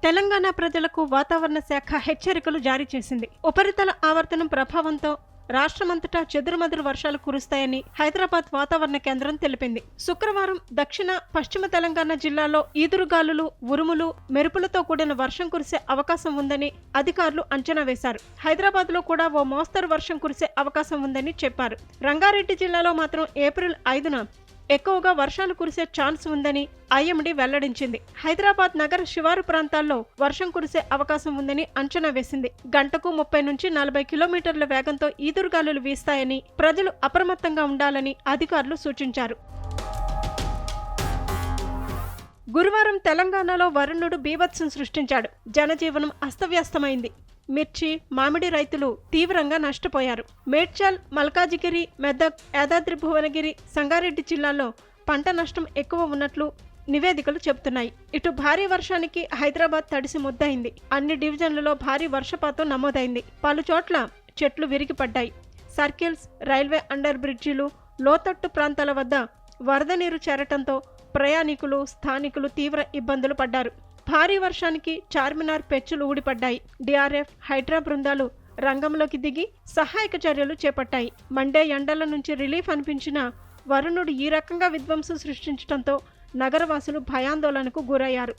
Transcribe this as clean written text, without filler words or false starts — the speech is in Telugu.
తెలంగాణ ప్రజలకు వాతావరణ శాఖ హెచ్చరికలు జారీ చేసింది. ఉపరితల ఆవర్తనం ప్రభావంతో రాష్ట్రమంతటా చెదురుమదురు వర్షాలు కురుస్తాయని హైదరాబాద్ వాతావరణ కేంద్రం తెలిపింది. శుక్రవారం దక్షిణ, పశ్చిమ తెలంగాణ జిల్లాల్లో ఈదురుగాలులు, ఉరుములు, మెరుపులతో కూడిన వర్షం కురిసే అవకాశం ఉందని అధికారులు అంచనా వేశారు. హైదరాబాద్ లో కూడా ఓ మోస్తరు వర్షం కురిసే అవకాశం ఉందని చెప్పారు. రంగారెడ్డి జిల్లాలో మాత్రం ఏప్రిల్ 5న ఎక్కువగా వర్షాలు కురిసే ఛాన్స్ ఉందని ఐఎండీ వెల్లడించింది. హైదరాబాద్ నగర శివారు ప్రాంతాల్లో వర్షం కురిసే అవకాశం ఉందని అంచనా వేసింది. గంటకు 30 నుంచి 40 కిలోమీటర్ల వేగంతో ఈదురుగాలులు వీస్తాయని, ప్రజలు అప్రమత్తంగా ఉండాలని అధికారులు సూచించారు. గురువారం తెలంగాణలో వరుణుడు బీభత్సం సృష్టించాడు. జనజీవనం అస్తవ్యస్తమైంది. మిర్చి, మామిడి రైతులు తీవ్రంగా నష్టపోయారు. మేడ్చల్, మల్కాజిగిరి, మెదక్, యాదాద్రి భువనగిరి, సంగారెడ్డి జిల్లాల్లో పంట నష్టం ఎక్కువ ఉన్నట్లు నివేదికలు చెబుతున్నాయి. ఇటు భారీ వర్షానికి హైదరాబాద్ తడిసి ముద్దయింది. అన్ని డివిజన్లలో భారీ వర్షపాతం నమోదైంది. పలు చోట్ల చెట్లు విరిగిపడ్డాయి. సర్కిల్స్, రైల్వే అండర్ బ్రిడ్జిలు, లోతట్టు ప్రాంతాల వద్ద వరద నీరు చేరటంతో ప్రయాణికులు, స్థానికులు తీవ్ర ఇబ్బందులు పడ్డారు. భారీ వర్షానికి చార్మినార్ పెచ్చులు ఊడిపడ్డాయి. డిఆర్ఎఫ్, హైడ్రా బృందాలు రంగంలోకి దిగి సహాయక చర్యలు చేపట్టాయి. మండే ఎండల నుంచి రిలీఫ్ అనిపించిన వరుణుడు ఈ రకంగా విధ్వంసం సృష్టించడంతో నగరవాసులు భయాందోళనకు గురయ్యారు.